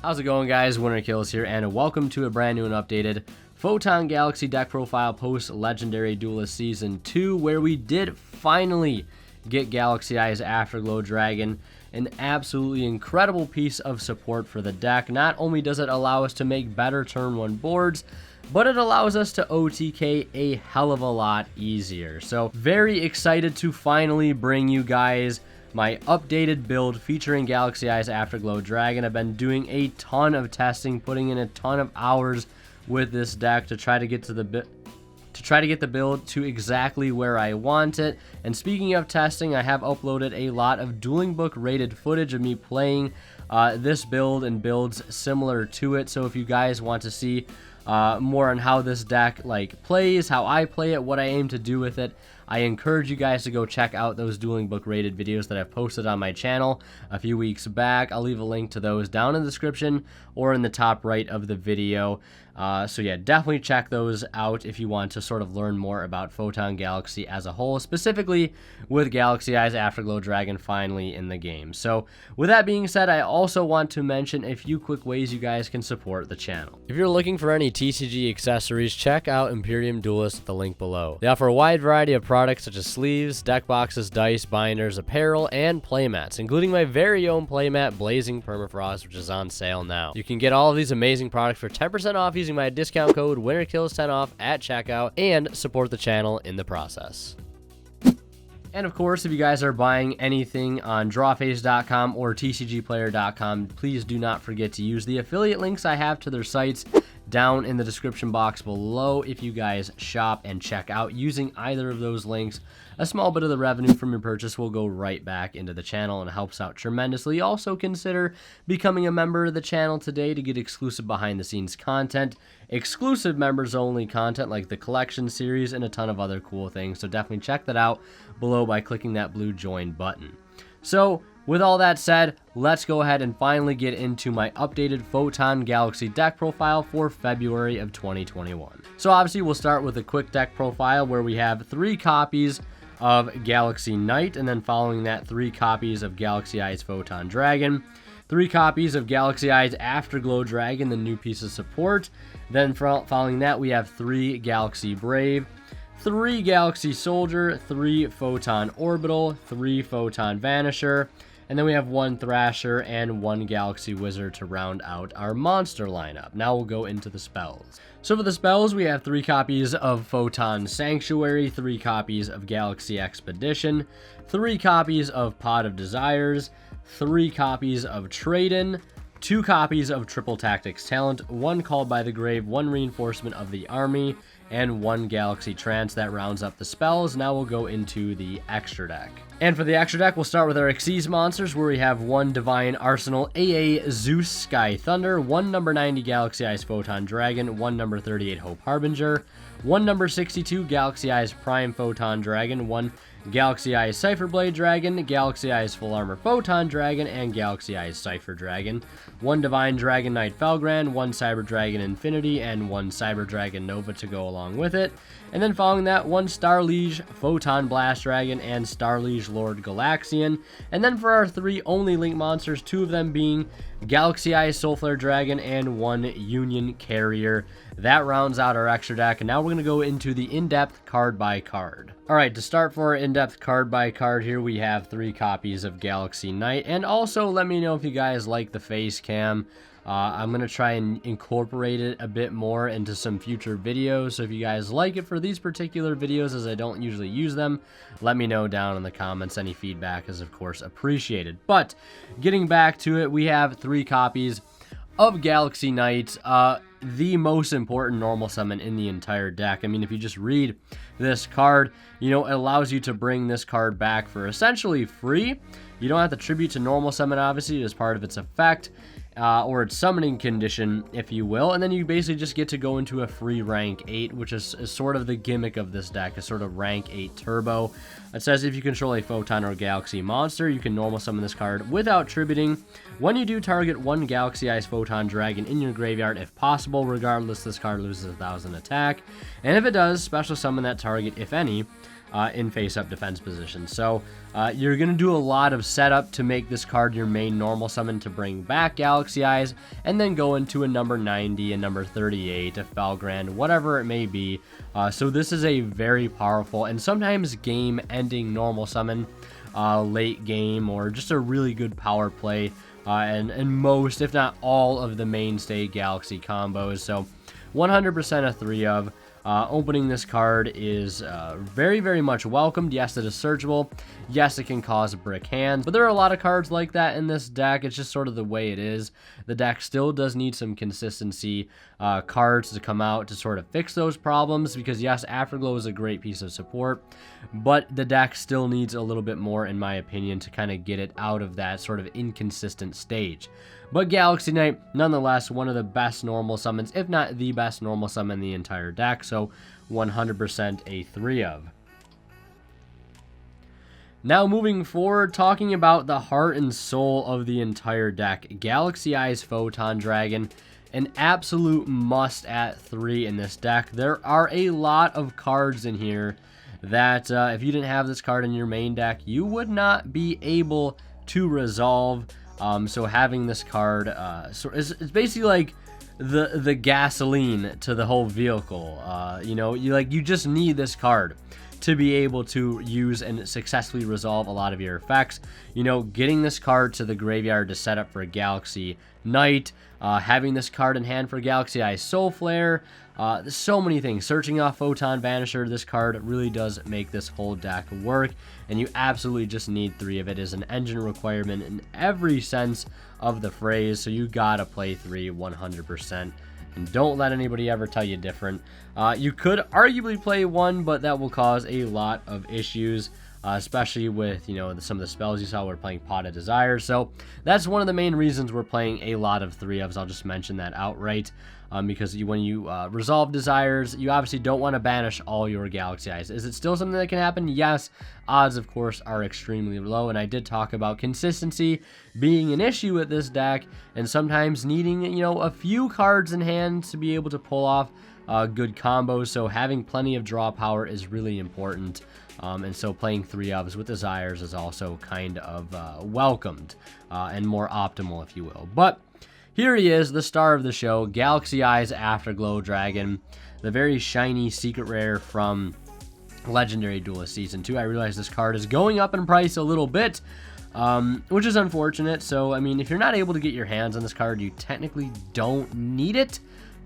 How's it going, guys? Winner Kills here, and welcome to a brand new and updated Photon Galaxy deck profile post Legendary Duelist Season 2, where we did finally get Galaxy Eyes Afterglow Dragon, an absolutely incredible piece of support for the deck. Not only does it allow us to make better turn 1 boards, but it allows us to OTK a hell of a lot easier. So very excited to finally bring you guys my updated build featuring Galaxy Eyes Afterglow Dragon. I've been doing a ton of testing, putting in a ton of hours with this deck to try to get the build to exactly where I want it. And speaking of testing, I have uploaded a lot of Dueling Book rated footage of me playing this build and builds similar to it. So if you guys want to see more on how this deck plays, how I play it, what I aim to do with it, I encourage you guys to go check out those Dueling Book rated videos that I've posted on my channel a few weeks back. I'll leave a link to those down in the description or in the top right of the video. So yeah, definitely check those out if you want to sort of learn more about Photon Galaxy as a whole, specifically with Galaxy Eyes Afterglow Dragon finally in the game. So with that being said, I also want to mention a few quick ways you guys can support the channel. If you're looking for any TCG accessories, check out Imperium Duelist at the link below. They offer a wide variety of products such as sleeves, deck boxes, dice, binders, apparel, and playmats, including my very own playmat Blazing Permafrost, which is on sale now. You can get all of these amazing products for 10% off using my discount code WinnerKills10off at checkout and support the channel in the process. And of course, if you guys are buying anything on drawphase.com or tcgplayer.com, please do not forget to use the affiliate links I have to their sites down in the description box below. If you guys shop and check out using either of those links, a small bit of the revenue from your purchase will go right back into the channel and helps out tremendously. Also consider becoming a member of the channel today to get exclusive behind the scenes content, exclusive members only content like the collection series, and a ton of other cool things. So definitely check that out below by clicking that blue join button. So with all that said, let's go ahead and finally get into my updated Photon Galaxy deck profile for February of 2021. So obviously we'll start with a quick deck profile where we have 3 copies of Galaxy Knight, and then following that 3 copies of Galaxy Eyes Photon Dragon, 3 copies of Galaxy Eyes Afterglow Dragon, the new piece of support. Then following that we have 3 Galaxy Brave, 3 Galaxy Soldier, 3 Photon Orbital, 3 Photon Vanisher, and then we have 1 Thrasher and 1 Galaxy Wizard to round out our monster lineup. Now we'll go into the spells. So for the spells, we have 3 copies of Photon Sanctuary, 3 copies of Galaxy Expedition, 3 copies of Pot of Desires, 3 copies of Trade-In, 2 copies of Triple Tactics Talent, 1 Called by the Grave, 1 Reinforcement of the Army, and 1 Galaxy Trance. That rounds up the spells. Now we'll go into the extra deck. And for the extra deck, we'll start with our Xyz monsters, where we have 1 Divine Arsenal AA Zeus Sky Thunder, 1 number 90 Galaxy Eyes Photon Dragon, 1 number 38 Hope Harbinger, 1 number 62 Galaxy Eyes Prime Photon Dragon, 1 Galaxy Eyes Cypher Blade Dragon, Galaxy Eyes Full Armor Photon Dragon, and Galaxy Eyes Cypher Dragon, 1 Divine Dragon Knight Felgrand, 1 Cyber Dragon Infinity, and 1 Cyber Dragon Nova to go along with it. And then following that, 1 Star Liege Photon Blast Dragon and Star Liege Lord Galaxian. And then for our 3 only link monsters, 2 of them being Galaxy Eyes Soulflare Dragon and 1 Union Carrier. That rounds out our extra deck, and now we're going to go into the in-depth card by card. Alright, to start for our in-depth card by card here, we have 3 copies of Galaxy Knight, and also let me know if you guys like the face cam. I'm going to try and incorporate it a bit more into some future videos, so if you guys like it for these particular videos, as I don't usually use them, let me know down in the comments. Any feedback is of course appreciated. But getting back to it, we have 3 copies of Galaxy Knight, the most important normal summon in the entire deck. I mean, if you just read this card, you know, it allows you to bring this card back for essentially free. You don't have to tribute to normal summon, obviously, as part of its effect. Or its summoning condition, if you will, and then you basically just get to go into a free rank 8, which is sort of the gimmick of this deck, a sort of rank 8 turbo. It says if you control a Photon or Galaxy monster, you can normal summon this card without tributing. When you do, target 1 Galaxy Eyes Photon Dragon in your graveyard if possible. Regardless, this card loses 1,000 attack, and if it does, special summon that target, if any. in face-up defense position. So you're going to do a lot of setup to make this card your main normal summon to bring back Galaxy Eyes, and then go into a number 90, a number 38, a Felgrand, whatever it may be. So this is a very powerful and sometimes game-ending normal summon, late game, or just a really good power play, and most, if not all, of the mainstay Galaxy combos. So 100% a 3 of. Opening this card is very, very much welcomed. Yes, it is searchable. Yes, it can cause brick hands, but there are a lot of cards like that in this deck. It's just sort of the way it is. The deck still does need some consistency cards to come out to sort of fix those problems, because yes, Afterglow is a great piece of support, but the deck still needs a little bit more, in my opinion, to kind of get it out of that sort of inconsistent stage. But Galaxy Knight, nonetheless, one of the best normal summons, if not the best normal summon in the entire deck, so 100% a 3 of. Now moving forward, talking about the heart and soul of the entire deck, Galaxy Eyes Photon Dragon, an absolute must at 3 in this deck. There are a lot of cards in here that if you didn't have this card in your main deck, you would not be able to resolve. So having this card it's basically like the gasoline to the whole vehicle. You know, you just need this card to be able to use and successfully resolve a lot of your effects. You know, getting this card to the graveyard to set up for Galaxy Knight, having this card in hand for Galaxy Eyes Soul Flare, there's so many things. Searching off Photon Vanisher, this card really does make this whole deck work, and you absolutely just need 3 of it. It is an engine requirement in every sense of the phrase, so you gotta play 3 100%. And don't let anybody ever tell you different. You could arguably play 1, but that will cause a lot of issues, especially with, you know, some of the spells you saw. We're playing Pot of Desire, so that's one of the main reasons we're playing a lot of 3-ofs. I'll just mention that outright, because when you resolve Desires, you obviously don't want to banish all your Galaxy Eyes. Is it still something that can happen? Yes. Odds, of course, are extremely low, and I did talk about consistency being an issue with this deck, and sometimes needing, you know, a few cards in hand to be able to pull off good combos. So having plenty of draw power is really important. And so playing 3-ofs with Desires is also kind of welcomed and more optimal, if you will. But here he is, the star of the show, Galaxy Eyes Afterglow Dragon, the very shiny secret rare from Legendary Duelist Season 2. I realize this card is going up in price a little bit, which is unfortunate. So, I mean, if you're not able to get your hands on this card, you technically don't need it.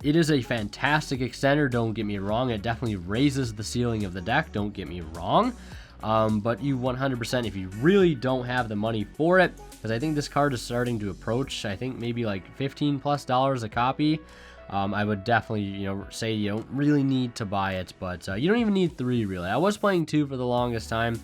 It is a fantastic extender, don't get me wrong. It definitely raises the ceiling of the deck, don't get me wrong. But you 100%, if you really don't have the money for it, because I think this card is starting to approach, I think maybe like $15+ a copy, I would definitely, you know, say you don't really need to buy it, but you don't even need 3 really. I was playing 2 for the longest time,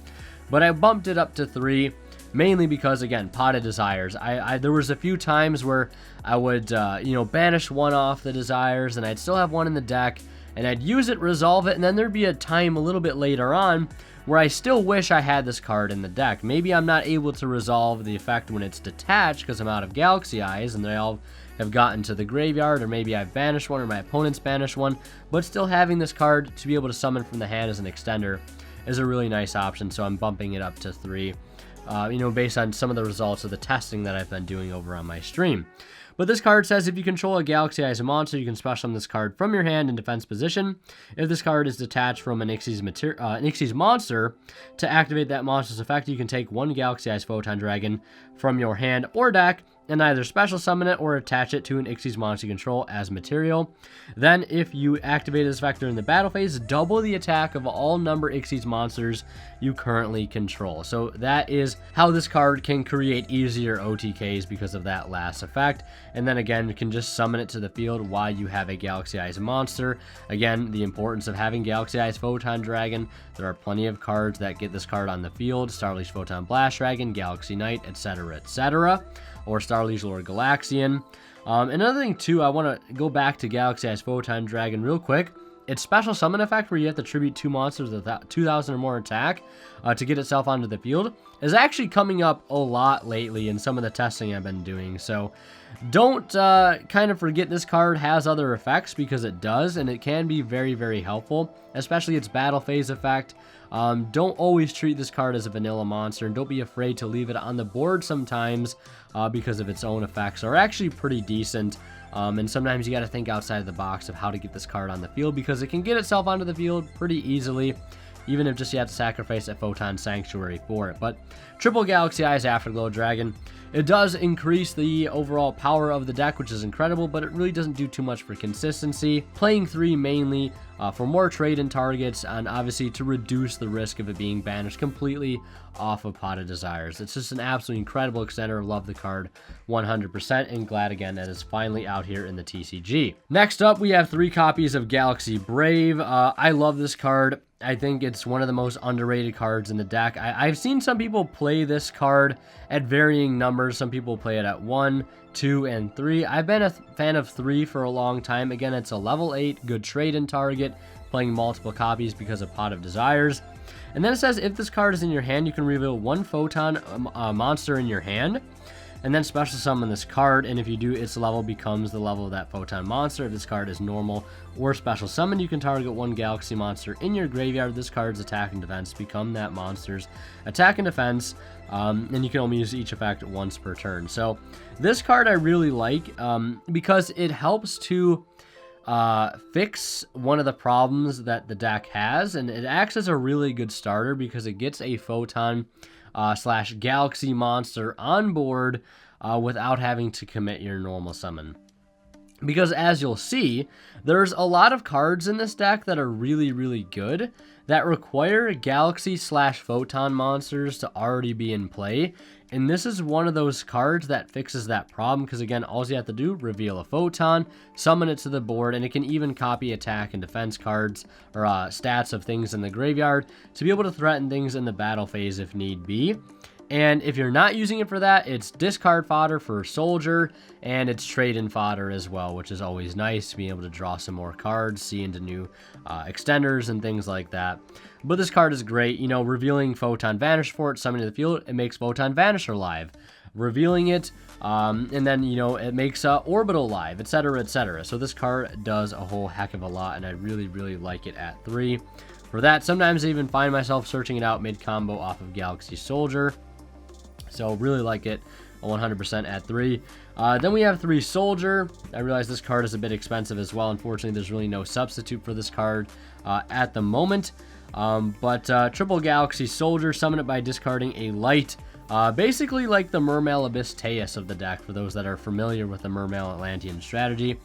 but I bumped it up to 3. Mainly because, again, Pot of Desires. There was a few times where I would, you know, banish 1 off the Desires, and I'd still have 1 in the deck, and I'd use it, resolve it, and then there'd be a time a little bit later on where I still wish I had this card in the deck. Maybe I'm not able to resolve the effect when it's detached because I'm out of Galaxy Eyes, and they all have gotten to the graveyard, or maybe I've banished 1, or my opponent's banished 1, but still having this card to be able to summon from the hand as an extender is a really nice option, so I'm bumping it up to 3. You know, based on some of the results of the testing that I've been doing over on my stream. But this card says if you control a Galaxy Eyes monster, you can special summon this card from your hand in defense position. If this card is detached from an Xyz monster, to activate that monster's effect, you can take 1 Galaxy Eyes Photon Dragon from your hand or deck and either special summon it or attach it to an Xyz monster you control as material. Then, if you activate this effect during the battle phase, double the attack of all number Xyz monsters you currently control. So that is how this card can create easier OTKs because of that last effect. And then again, you can just summon it to the field while you have a Galaxy Eyes monster. Again, the importance of having Galaxy Eyes Photon Dragon. There are plenty of cards that get this card on the field. Starleash Photon Blast Dragon, Galaxy Knight, etc., etc., or Starleash Lord Galaxian. Another thing too, I want to go back to Galaxy Eyes Photon Dragon real quick. its special summon effect, where you have to tribute 2 monsters with 2,000 or more attack to get itself onto the field, is actually coming up a lot lately in some of the testing I've been doing. So don't kind of forget this card has other effects, because it does, and it can be very, very helpful, especially its battle phase effect. Don't always treat this card as a vanilla monster, and don't be afraid to leave it on the board sometimes because of its own effects are actually pretty decent. And sometimes you got to think outside of the box of how to get this card on the field, because it can get itself onto the field pretty easily, even if just you have to sacrifice a Photon Sanctuary for it. But triple Galaxy Eyes Afterglow Dragon, it does increase the overall power of the deck, which is incredible, but it really doesn't do too much for consistency. Playing 3 mainly for more trade-in targets, and obviously to reduce the risk of it being banished completely off of Pot of Desires. It's just an absolutely incredible extender. Love the card 100%, and glad again that it's finally out here in the TCG. Next up, we have 3 copies of Galaxy Brave. I love this card. I think it's one of the most underrated cards in the deck. I've seen some people play this card at varying numbers. Some people play it at 1, 2, and 3. I've been a fan of 3 for a long time. Again, it's a level 8, good trade-in target, playing multiple copies because of Pot of Desires. And then it says if this card is in your hand, you can reveal 1 Photon monster in your hand, and then special summon this card, and if you do, its level becomes the level of that Photon monster. If this card is normal or special summon, you can target 1 Galaxy monster in your graveyard. This card's attack and defense become that monster's attack and defense, and you can only use each effect once per turn. So this card I really like because it helps to fix one of the problems that the deck has, and it acts as a really good starter because it gets a Photon slash Galaxy monster on board without having to commit your normal summon. Because as you'll see, there's a lot of cards in this deck that are really, really good that require Galaxy slash Photon monsters to already be in play. And this is one of those cards that fixes that problem, because again, all you have to do, reveal a Photon, summon it to the board, and it can even copy attack and defense cards or stats of things in the graveyard to be able to threaten things in the battle phase if need be. And if you're not using it for that, it's discard fodder for Soldier, and it's trade-in fodder as well, which is always nice to be able to draw some more cards, see into new extenders and things like that. But this card is great. You know, revealing Photon Vanish for it, summoning to the field, it makes Photon Vanisher live. Revealing it, and then, you know, it makes Orbital live, etc., etc. So this card does a whole heck of a lot, and I really, really like it at 3. For that, sometimes I even find myself searching it out mid-combo off of Galaxy Soldier. So really like it 100% at 3. Then we have 3 Soldier. I realize this card is a bit expensive as well. Unfortunately, there's really no substitute for this card at the moment. But triple Galaxy Soldier, summon it by discarding a light. Basically like the Mermail Abyss Teus of the deck, for those that are familiar with the Mermail Atlantean strategy.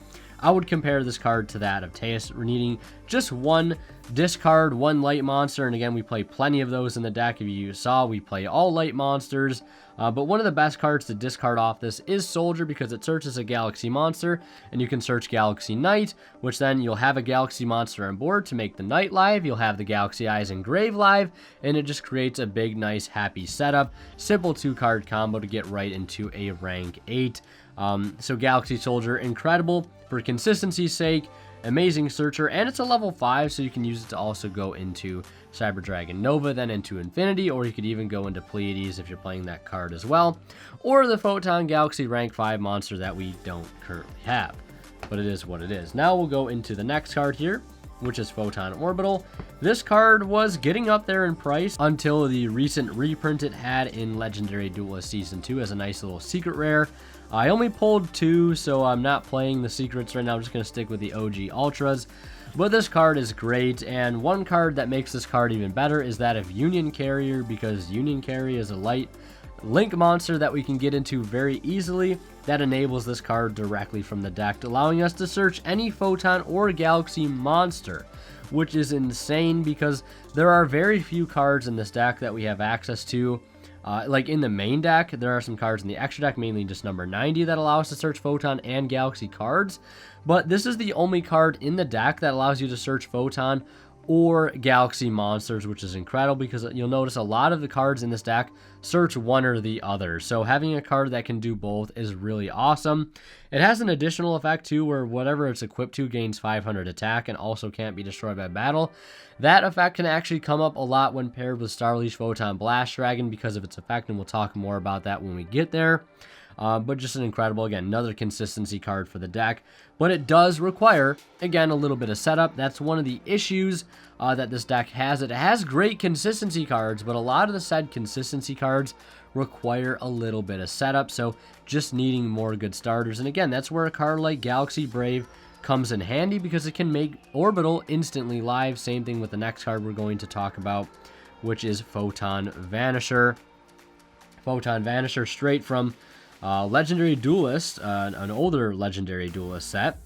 I would compare this card to that of Teus. We're needing just 1 discard, 1 light monster, and again, we play plenty of those in the deck. If you saw, we play all light monsters, but one of the best cards to discard off this is Soldier, because it searches a Galaxy monster, and you can search Galaxy Knight, which then you'll have a Galaxy monster on board to make the Knight live. You'll have the Galaxy Eyes Engraved live, and it just creates a big, nice, happy setup. Simple 2-card combo to get right into a rank 8. So Galaxy Soldier, incredible for consistency's sake, amazing searcher, and it's a level 5, so you can use it to also go into Cyber Dragon Nova, then into Infinity, or you could even go into Pleiades if you're playing that card as well, or the Photon Galaxy rank 5 monster that we don't currently have, but it is what it is. Now we'll go into the next card here, which is Photon Orbital. This card was getting up there in price until the recent reprint it had in Legendary Duelist Season 2 as a nice little secret rare. I only pulled 2, so I'm not playing the secrets right now. I'm just going to stick with the OG Ultras. But this card is great, and one card that makes this card even better is that of Union Carrier, because Union Carrier is a light link monster that we can get into very easily that enables this card directly from the deck, allowing us to search any Photon or Galaxy monster, which is insane because there are very few cards in this deck that we have access to. Like in the main deck, there are some cards in the extra deck, mainly just number 90, that allow us to search Photon and Galaxy cards. But this is the only card in the deck that allows you to search Photon or Galaxy Monsters, which is incredible because you'll notice a lot of the cards in this deck search one or the other. So having a card that can do both is really awesome. It has an additional effect too, where whatever it's equipped to gains 500 attack and also can't be destroyed by battle. That effect can actually come up a lot when paired with Starly's Photon Blast Dragon because of its effect, and we'll talk more about that when we get there. But just an incredible, again, another consistency card for the deck. But it does require, again, a little bit of setup. That's one of the issues that this deck has. It has great consistency cards, but a lot of the said consistency cards require a little bit of setup. So just needing more good starters. And again, that's where a card like Galaxy Brave comes in handy because it can make Orbital instantly live. Same thing with the next card we're going to talk about, which is Photon Vanisher. Photon Vanisher straight from Legendary Duelist, an older Legendary Duelist set.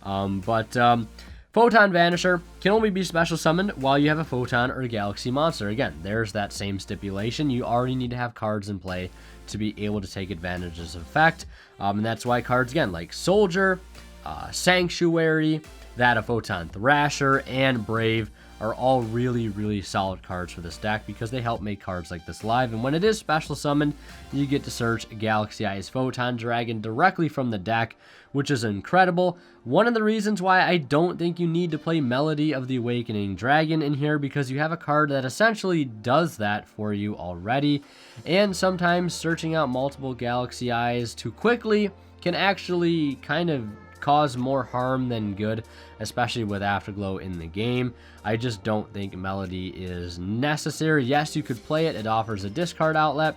Photon Vanisher can only be special summoned while you have a Photon or a Galaxy Monster. Again, there's that same stipulation. You already need to have cards in play to be able to take advantage of this effect. And that's why cards, again, like Soldier, Sanctuary, that of Photon Thrasher, and Brave are all really, really solid cards for this deck because they help make cards like this live. And when it is special summoned, you get to search Galaxy Eyes Photon Dragon directly from the deck, which is incredible. One of the reasons why I don't think you need to play Melody of the Awakening Dragon in here, because you have a card that essentially does that for you already. And sometimes searching out multiple Galaxy Eyes too quickly can actually kind of cause more harm than good, especially with Afterglow in the game. I just don't think Melody is necessary. Yes, you could play it. It offers a discard outlet,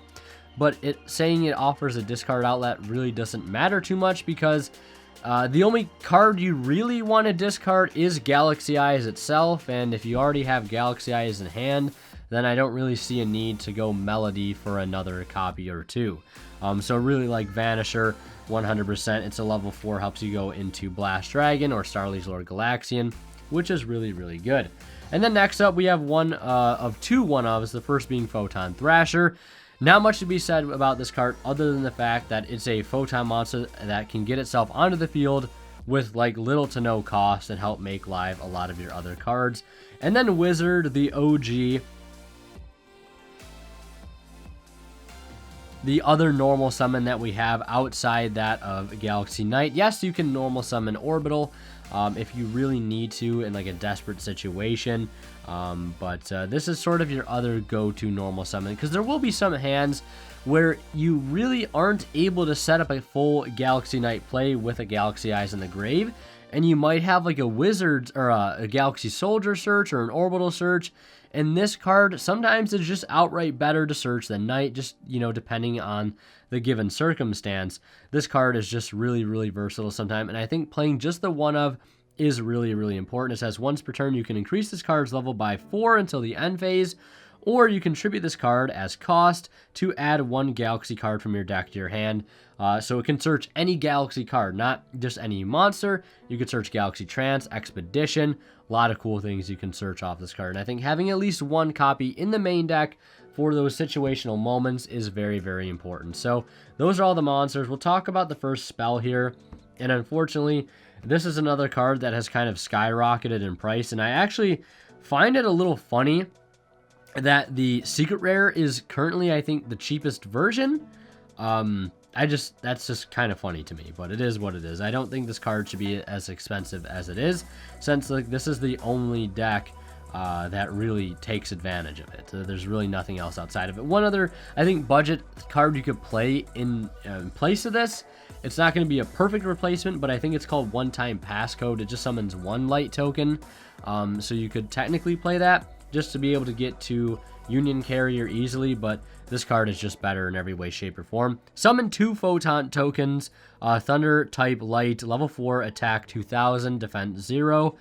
but saying it offers a discard outlet really doesn't matter too much because the only card you really want to discard is Galaxy Eyes itself, and if you already have Galaxy Eyes in hand, then I don't really see a need to go Melody for another copy or two. So really like Vanisher, 100%. It's a level 4, helps you go into Blast Dragon or Starly's Lord Galaxian, which is really, really good. And then next up, we have one of two one-ofs, the first being Photon Thrasher. Not much to be said about this card other than the fact that it's a Photon monster that can get itself onto the field with like little to no cost and help make live a lot of your other cards. And then Wizard, the OG, the other normal summon that we have outside that of Galaxy Knight. Yes, you can normal summon Orbital if you really need to in like a desperate situation. But this is sort of your other go-to normal summon, because there will be some hands where you really aren't able to set up a full Galaxy Knight play with a Galaxy Eyes in the grave, and you might have like a Wizard or a Galaxy Soldier search or an Orbital search. And this card, sometimes it's just outright better to search than Knight, just, you know, depending on the given circumstance. This card is just really, really versatile sometimes, and I think playing just the one of is really, really important. It says once per turn, you can increase this card's level by 4 until the end phase, or you contribute this card as cost to add one Galaxy card from your deck to your hand. So it can search any Galaxy card, not just any monster. You could search Galaxy Trance, Expedition, a lot of cool things you can search off this card. And I think having at least one copy in the main deck for those situational moments is very, very important. So those are all the monsters. We'll talk about the first spell here. And unfortunately, this is another card that has kind of skyrocketed in price. And I actually find it a little funny that the Secret Rare is currently, I think, the cheapest version. That's just kind of funny to me, but it is what it is. I don't think this card should be as expensive as it is, since like this is the only deck that really takes advantage of it. There's really nothing else outside of it. One other, I think, budget card you could play in place of this. It's not going to be a perfect replacement, but I think it's called One-Time Passcode. It just summons one light token, so you could technically play that just to be able to get to Union Carrier easily, but this card is just better in every way, shape, or form. Summon 2 Photon tokens, Thunder type Light, level 4, attack 2000, defense 0.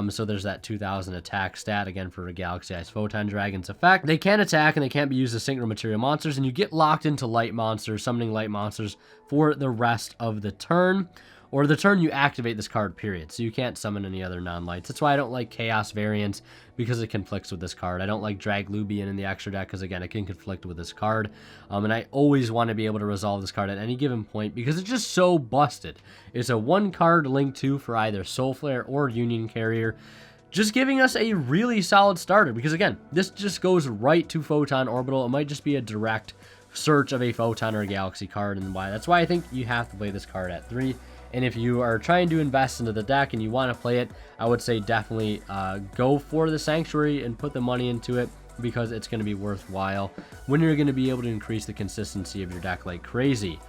So there's that 2000 attack stat, again, for a Galaxy Eyes Photon Dragon's effect. They can attack, and they can't be used as synchro material monsters, and you get locked into light monsters, summoning light monsters for the rest of the turn, or the turn you activate this card, period. So you can't summon any other non-lights. That's why I don't like Chaos variants, because it conflicts with this card. I don't like Drag Lubian in the extra deck, because again, it can conflict with this card. And I always want to be able to resolve this card at any given point, because it's just so busted. It's a 1-card link 2 for either Soul Flare or Union Carrier. just giving us a really solid starter, because again, this just goes right to Photon Orbital. It might just be a direct search of a Photon or a Galaxy card, and why that's why I think you have to play this card at 3. And if you are trying to invest into the deck and you want to play it, I would say definitely go for the Sanctuary and put the money into it, because it's going to be worthwhile when you're going to be able to increase the consistency of your deck like crazy.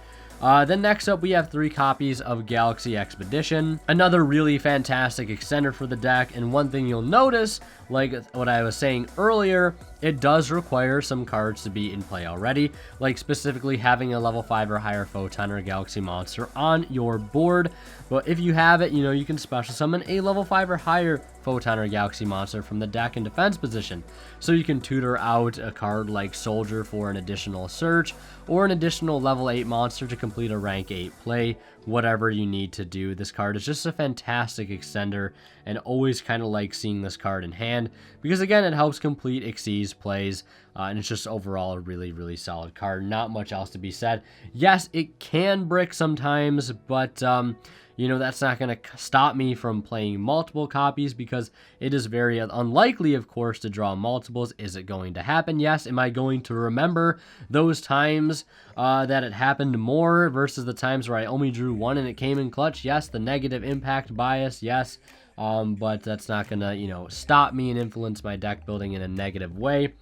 Then next up, we have 3 copies of Galaxy Expedition, another really fantastic extender for the deck. And one thing you'll notice, like what I was saying earlier, it does require some cards to be in play already, like specifically having a level 5 or higher Photon or Galaxy monster on your board. But if you have it, you can special summon a level 5 or higher Photon or Galaxy monster from the deck in defense position. So you can tutor out a card like Soldier for an additional search, or an additional level 8 monster to complete a rank 8 play, whatever you need to do. This card is just a fantastic extender, and always kind of like seeing this card in hand, because again, it helps complete Xyz plays, and it's just overall a really, really solid card. Not much else to be said. Yes, it can brick sometimes, but that's not going to stop me from playing multiple copies, because it is very unlikely, of course, to draw multiples. Is it going to happen? Yes. Am I going to remember those times that it happened more versus the times where I only drew 1 and it came in clutch? Yes. The negative impact bias, yes. But that's not going to, stop me and influence my deck building in a negative way.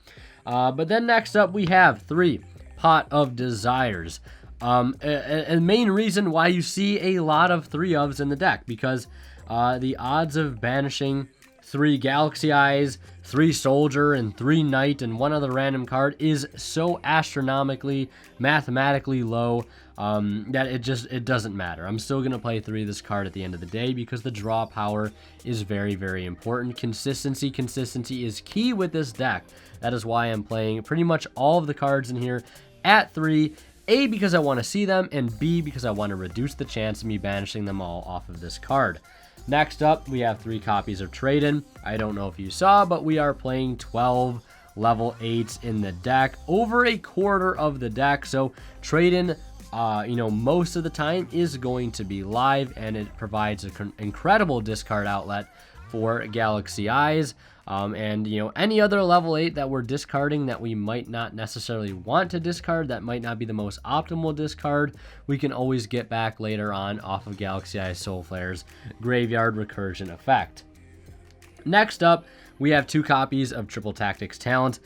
But then next up, we have 3 Pot of Desires. A main reason why you see a lot of 3-ofs in the deck, because the odds of banishing 3 Galaxy Eyes, 3 Soldier, and 3 Knight, and 1 other random card is so astronomically, mathematically low that it doesn't matter. I'm still going to play 3 of this card at the end of the day, because the draw power is very, very important. Consistency is key with this deck. That is why I'm playing pretty much all of the cards in here at 3. A, because I want to see them, and B, because I want to reduce the chance of me banishing them all off of this card. Next up, we have 3 copies of Trade-In. I don't know if you saw, but we are playing 12 level 8s in the deck, over a quarter of the deck. So Trade-In, most of the time is going to be live, and it provides an incredible discard outlet for Galaxy Eyes. And any other level 8 that we're discarding that we might not necessarily want to discard, that might not be the most optimal discard, we can always get back later on off of Galaxy Eye Soul Flare's Graveyard Recursion effect. Next up, we have 2 copies of Triple Tactics Talent.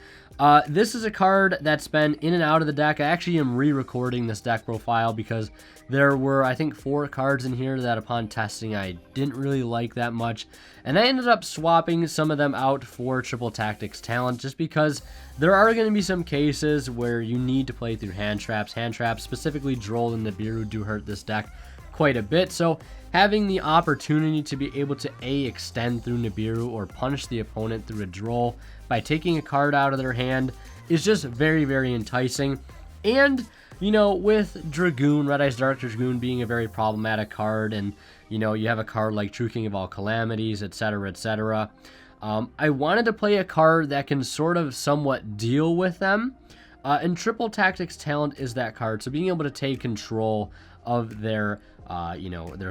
This is a card that's been in and out of the deck. I actually am re-recording this deck profile because there were, I think, 4 cards in here that upon testing I didn't really like that much. And I ended up swapping some of them out for Triple Tactics Talent, just because there are going to be some cases where you need to play through hand traps. Hand traps, specifically Droll and Nibiru, do hurt this deck quite a bit. So having the opportunity to be able to extend through Nibiru or punish the opponent through a Droll by taking a card out of their hand is just very, very enticing. And with Dragoon, Red Eyes Dark Dragoon being a very problematic card, and you have a card like True King of All Calamities, etc., etc. I wanted to play a card that can sort of somewhat deal with them, and Triple Tactics Talent is that card. So being able to take control of their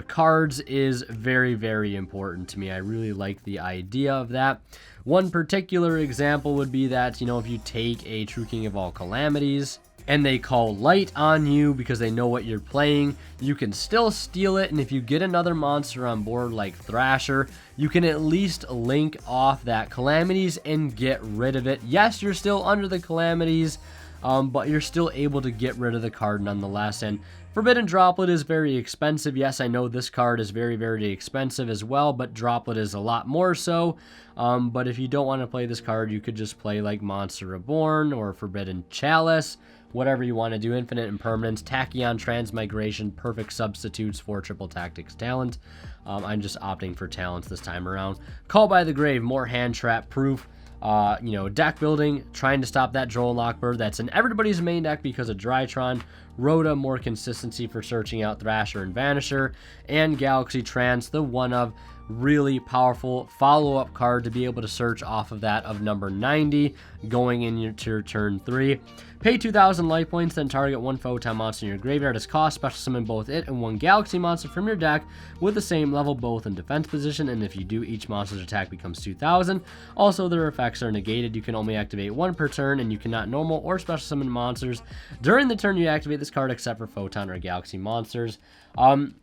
cards is very, very important to me. I really like the idea of that. One particular example would be that, if you take a True King of All Calamities and they call Light on you because they know what you're playing, you can still steal it, and if you get another monster on board like Thrasher, you can at least link off that Calamities and get rid of it. Yes, you're still under the Calamities, but you're still able to get rid of the card nonetheless. And Forbidden Droplet is very expensive. Yes, I know this card is very, very expensive as well, but Droplet is a lot more so. But if you don't want to play this card, you could just play like Monster Reborn or Forbidden Chalice, whatever you want to do. Infinite Impermanence, Tachyon, Transmigration, perfect substitutes for Triple Tactics Talent. I'm just opting for Talents this time around. Call by the Grave, more hand trap proof. Deck building, trying to stop that Droll Lockbird that's in everybody's main deck because of Drytron. Rhoda, more consistency for searching out Thrasher and Vanisher, and Galaxy Trance, the one of really powerful follow-up card to be able to search off of that of number 90 going into your turn 3. Pay 2,000 life points, then target one Photon monster in your graveyard as cost. Special summon both it and one Galaxy monster from your deck with the same level, both in defense position, and if you do, each monster's attack becomes 2,000. Also, their effects are negated. You can only activate one per turn, and you cannot normal or special summon monsters during the turn you activate this card except for Photon or Galaxy monsters.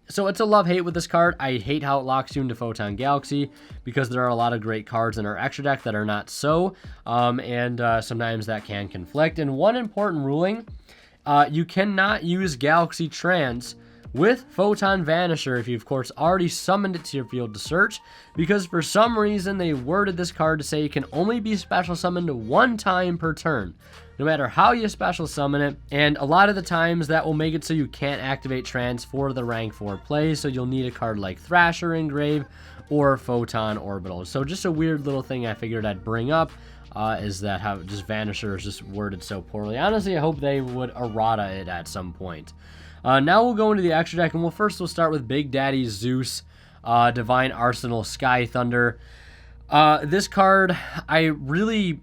So it's a love-hate with this card. I hate how it locks you into Photon Galaxy because there are a lot of great cards in our extra deck that are not so, and sometimes that can conflict. And one important ruling, you cannot use Galaxy Trance with Photon Vanisher if you, of course, already summoned it to your field to search, because for some reason they worded this card to say it can only be special summoned one time per turn, no matter how you special summon it. And a lot of the times that will make it so you can't activate Trance for the rank 4 play, so you'll need a card like Thrasher Engrave or Photon Orbital. So just a weird little thing I figured I'd bring up, is that how just Vanisher is just worded so poorly. Honestly, I hope they would errata it at some point. Now we'll go into the extra deck, and we'll start with Big Daddy Zeus, Divine Arsenal, Sky Thunder. This card, I really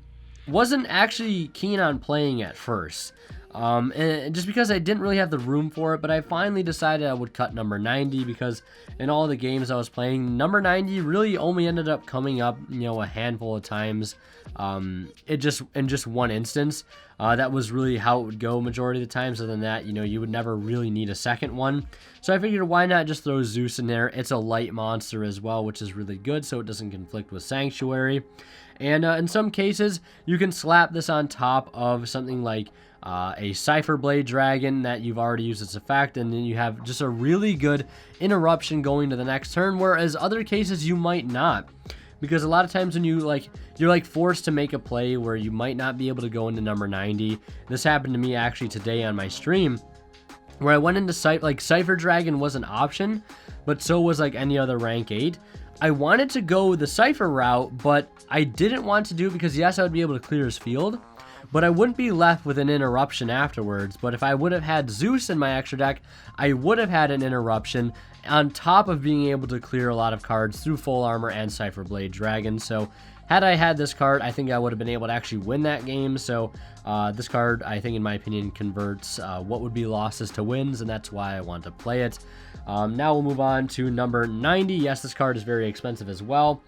wasn't actually keen on playing at first, and just because I didn't really have the room for it, but I finally decided I would cut number 90, because in all the games I was playing, number 90 really only ended up coming up, a handful of times. In just one instance. That was really how it would go majority of the times. Other than that, you would never really need a second one. So I figured, why not just throw Zeus in there? It's a light monster as well, which is really good, so it doesn't conflict with Sanctuary. And in some cases, you can slap this on top of something like a Cypher Blade Dragon that you've already used its effect, and then you have just a really good interruption going to the next turn, whereas other cases you might not. Because a lot of times when you're forced to make a play where you might not be able to go into number 90. This happened to me actually today on my stream, where I went into Cypher Dragon was an option, but so was any other rank 8. I wanted to go the Cypher route, but I didn't want to do it because yes, I would be able to clear his field, but I wouldn't be left with an interruption afterwards. But if I would have had Zeus in my extra deck, I would have had an interruption on top of being able to clear a lot of cards through Full Armor and Cypher Blade Dragon. So had I had this card, I think I would have been able to actually win that game. So this card, I think in my opinion, converts what would be losses to wins, and that's why I want to play it. Now we'll move on to number 90. Yes, this card is very expensive as well.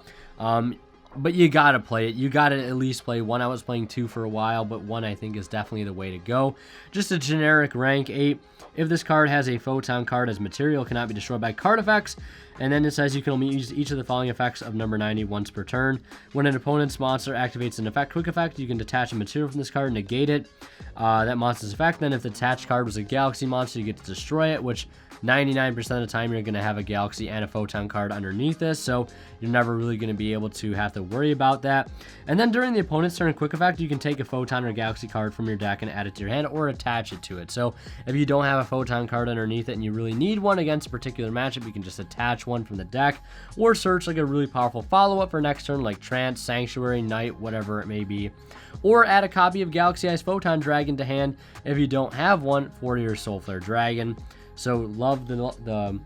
But you gotta play it. You gotta at least play one. I was playing 2 for a while, but 1 I think is definitely the way to go. Just a generic rank 8. If this card has a Photon card as material, it cannot be destroyed by card effects. And then it says you can only use each of the following effects of number 90 once per turn. When an opponent's monster activates an quick effect, you can detach a material from this card and negate it. That monster's effect. Then if the attached card was a Galaxy monster, you get to destroy it, which 99% of the time you're going to have a Galaxy and a Photon card underneath this, so you're never really going to be able to have to worry about that. And then during the opponent's turn quick effect, you can take a Photon or Galaxy card from your deck and add it to your hand or attach it to it. So if you don't have a Photon card underneath it and you really need one against a particular matchup, you can just attach one from the deck or search a really powerful follow-up for next turn like Trance, Sanctuary, Knight, whatever it may be. Or add a copy of Galaxy Eyes Photon Dragon to hand if you don't have one for your Soulflare Dragon. So love the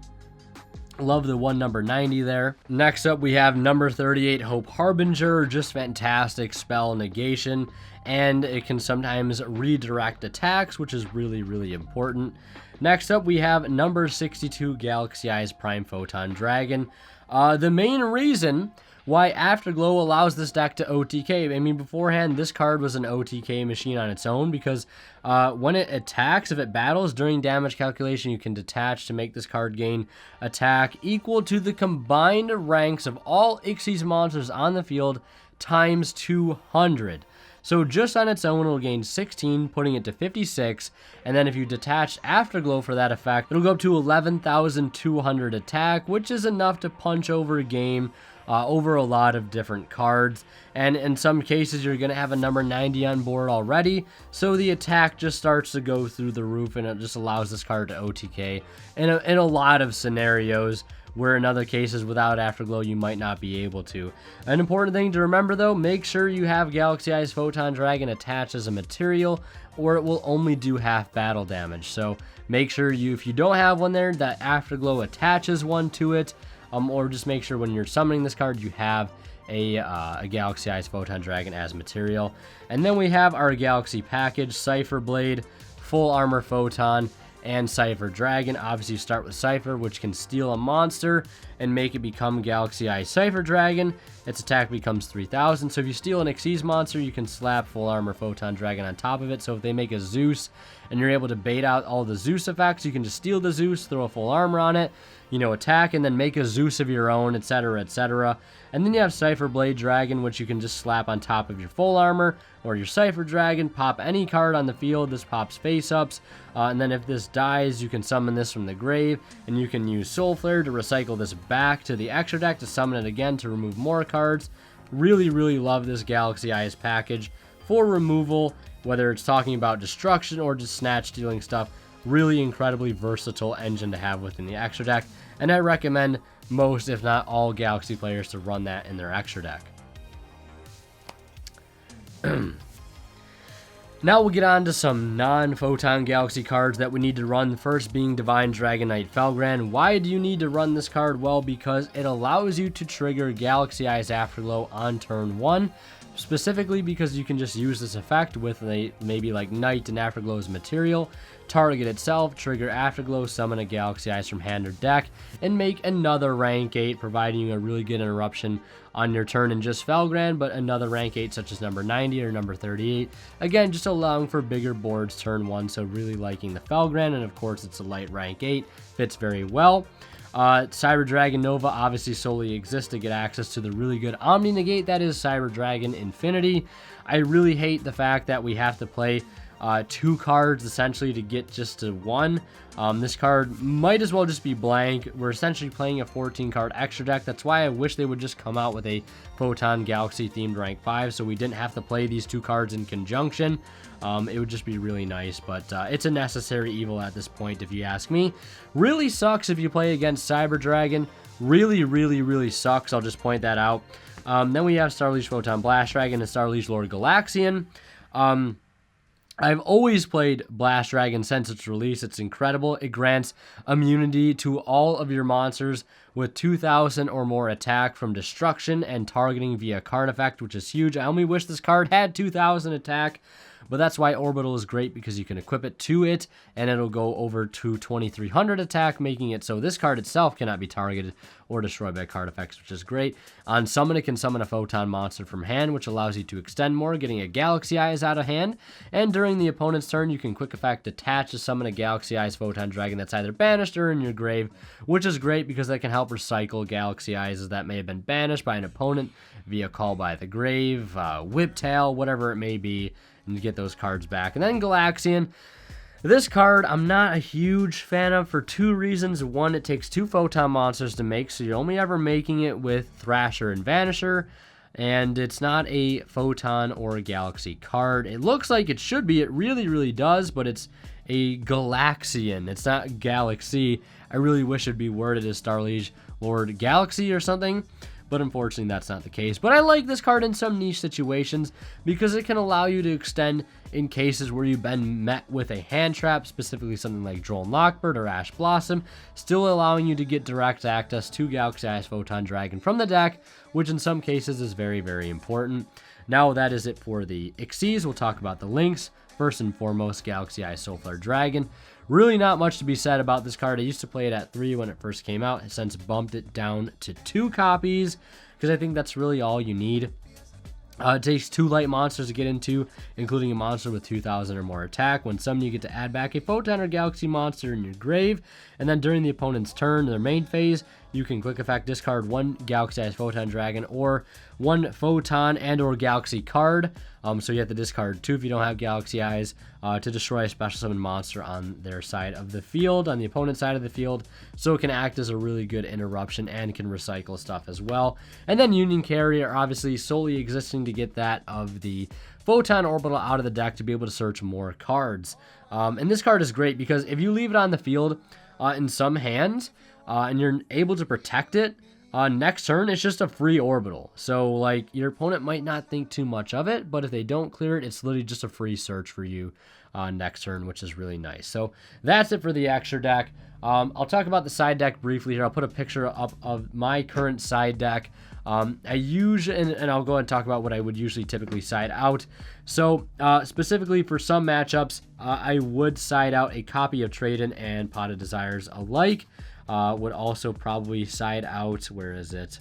one number 90 there. Next up, we have number 38, Hope Harbinger. Just fantastic spell negation, and it can sometimes redirect attacks, which is really, really important. Next up, we have number 62, Galaxy Eyes Prime Photon Dragon. The main reason why Afterglow allows this deck to OTK. I mean, beforehand, this card was an OTK machine on its own because when it attacks, if it battles during damage calculation, you can detach to make this card gain attack equal to the combined ranks of all Xyz monsters on the field times 200. So just on its own, it'll gain 16, putting it to 56. And then if you detach Afterglow for that effect, it'll go up to 11,200 attack, which is enough to punch over a game over a lot of different cards. And in some cases, you're going to have a number 90 on board already. So the attack just starts to go through the roof, and it just allows this card to OTK in a lot of scenarios where in other cases without Afterglow you might not be able to. An important thing to remember though, make sure you have Galaxy Eyes Photon Dragon attached as a material, or it will only do half battle damage. So make sure if you don't have one there, that Afterglow attaches one to it, or just make sure when you're summoning this card you have a Galaxy Eyes Photon Dragon as material. And then we have our Galaxy package: Cypher Blade, Full Armor Photon, and Cypher Dragon. Obviously you start with Cypher, which can steal a monster and make it become Galaxy Eyes Cypher Dragon. Its attack becomes 3000. So if you steal an Xyz monster, you can slap Full Armor Photon Dragon on top of it. So if they make a Zeus and you're able to bait out all the Zeus effects, you can just steal the Zeus, throw a Full Armor on it, attack, and then make a Zeus of your own, etc., etc. And then you have Cypher Blade Dragon, which you can just slap on top of your Full Armor or your Cypher Dragon. Pop any card on the field. This pops face-ups. And then if this dies, you can summon this from the grave, and you can use Soul Flare to recycle this back to the extra deck to summon it again to remove more cards. Really, really love this Galaxy Eyes package for removal, whether it's talking about destruction or just snatch stealing stuff. Really incredibly versatile engine to have within the extra deck, and I recommend most, if not all, Galaxy players to run that in their extra deck. Now we'll get on to some non-Photon Galaxy cards that we need to run, first being Divine Dragon Knight Felgrand. Why do you need to run this card? Well, because it allows you to trigger Galaxy Eyes Afterglow on turn 1, specifically because you can just use this effect with maybe like Knight and Afterglow's material, target itself, trigger Afterglow, summon a Galaxy Eyes from hand or deck, and make another rank 8, providing you a really good interruption on your turn in just Felgrand, but another rank 8 such as number 90 or number 38. Again, just allowing for bigger boards turn 1, so really liking the Felgrand, and of course it's a light rank 8, fits very well. Cyber Dragon Nova obviously solely exists to get access to the really good Omni Negate that is Cyber Dragon Infinity. I really hate the fact that we have to play 2 cards essentially to get just to 1. This card might as well just be blank. We're essentially playing a 14 card extra deck. That's why I wish they would just come out with a Photon Galaxy themed rank 5 so we didn't have to play these 2 cards in conjunction. It would just be really nice, but it's a necessary evil at this point if you ask me. Really sucks if you play against Cyber Dragon. Really, really, really sucks. I'll just point that out. Then we have Starliege Photon Blast Dragon and Starliege Lord Galaxian. I've always played Blast Dragon since its release. It's incredible. It grants immunity to all of your monsters with 2,000 or more attack from destruction and targeting via card effect, which is huge. I only wish this card had 2,000 attack, but that's why Orbital is great, because you can equip it to it and it'll go over to 2,300 attack, making it so this card itself cannot be targeted or destroyed by card effects, which is great. On summon, it can summon a Photon monster from hand, which allows you to extend more, getting a Galaxy Eyes out of hand. And during the opponent's turn, you can quick effect attach to summon a Galaxy Eyes Photon Dragon that's either banished or in your grave, which is great because that can help recycle Galaxy Eyes that may have been banished by an opponent via Call by the Grave, Whiptail, whatever it may be, and get those cards back. And then Galaxian. This card I'm not a huge fan of for 2 reasons. One, it takes 2 Photon monsters to make, so you're only ever making it with Thrasher and Vanisher, and it's not a Photon or a Galaxy card. It looks like it should be. It really, really does, but it's a Galaxian. It's not Galaxy. I really wish it'd be worded as Starliege Lord Galaxy or something, but unfortunately that's not the case. But I like this card in some niche situations because it can allow you to extend in cases where you've been met with a hand trap, specifically something like Drone Lockbird or Ash Blossom, still allowing you to get direct access to Galaxy Eyes Photon Dragon from the deck, which in some cases is very, very important. Now that is it for the Xyz. We'll talk about the links. First and foremost, Galaxy Eyes Soul Flare Dragon. Really not much to be said about this card. I used to play it at 3 when it first came out. I've since bumped it down to 2 copies because I think that's really all you need. It takes 2 light monsters to get into, including a monster with 2,000 or more attack. When summoned, you get to add back a Photon or Galaxy monster in your grave. And then during the opponent's turn, their main phase, you can quick effect discard 1 Galaxy Eyes Photon Dragon or 1 Photon and or Galaxy card. So you have to discard 2 if you don't have Galaxy Eyes to destroy a special summon monster on their side of the field, on the opponent's side of the field. So it can act as a really good interruption and can recycle stuff as well. And then Union Carrier, obviously solely existing to get that of the Photon Orbital out of the deck to be able to search more cards. And this card is great because if you leave it on the field in some hands, and you're able to protect it, next turn it's just a free orbital. So like your opponent might not think too much of it, but if they don't clear it, it's literally just a free search for you next turn, which is really nice. So that's it for the extra deck. I'll talk about the side deck briefly here. I'll put a picture up of my current side deck. I usually, and I'll go ahead and talk about what I would usually typically side out. So specifically for some matchups, I would side out a copy of Trade-in and Pot of Desires alike. Would also probably side out, where is it?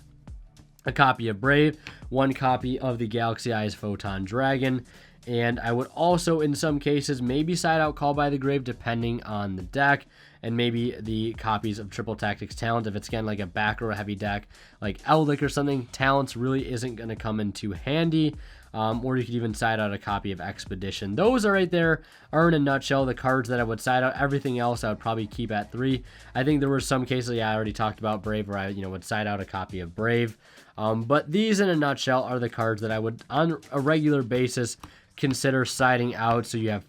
A copy of Brave, one copy of the Galaxy Eyes Photon Dragon, and I would also, in some cases, maybe side out Call by the Grave, depending on the deck, and maybe the copies of Triple Tactics Talent. If it's again like a back row heavy deck, like Eldic or something, Talents really isn't going to come in too handy. Or you could even side out a copy of Expedition. Those are right there, are in a nutshell the cards that I would side out. Everything else I would probably keep at 3. I think there were some cases, yeah, I already talked about Brave, where I would side out a copy of Brave. But these in a nutshell are the cards that I would, on a regular basis, consider siding out. So you have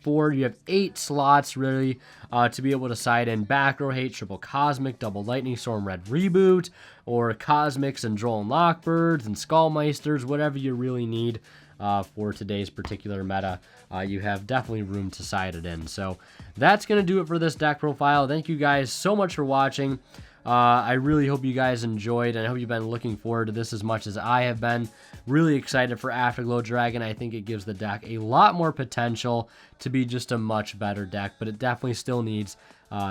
8 slots really to be able to side in back row hate, Triple Cosmic, Double Lightning Storm, Red Reboot, or Cosmics and Droll and Lockbirds and Skullmeisters, whatever you really need. For today's particular meta, you have definitely room to side it in. So that's going to do it for this deck profile. Thank you guys so much for watching. I really hope you guys enjoyed, and I hope you've been looking forward to this as much as I have been. Really excited for Afterglow Dragon. I think it gives the deck a lot more potential to be just a much better deck, but it definitely still needs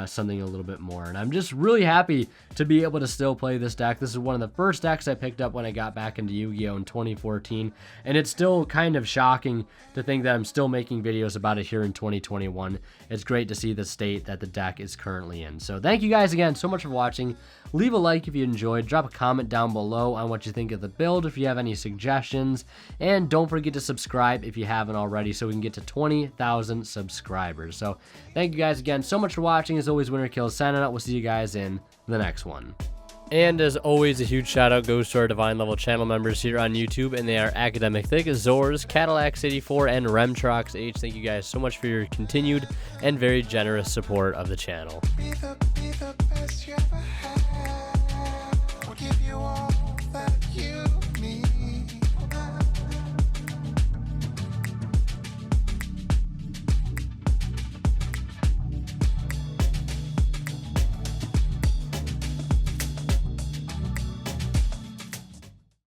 something a little bit more. And I'm just really happy to be able to still play this deck. This is one of the first decks I picked up when I got back into Yu-Gi-Oh! In 2014, and it's still kind of shocking to think that I'm still making videos about it here in 2021. It's great to see the state that the deck is currently in. So thank you guys again so much for watching. Leave a like if you enjoyed. Drop a comment down below on what you think of the build if you have any suggestions. And don't forget to subscribe if you haven't already so we can get to 20,000 subscribers. So thank you guys again so much for watching. As always, Winner Kills signing out. We'll see you guys in the next one. And as always, a huge shout out goes to our Divine Level channel members here on YouTube, and they are Academic Thick, Zors, Cadillacs84, and Remtrox H. Thank you guys so much for your continued and very generous support of the channel. Be the best you ever had. We'll give you all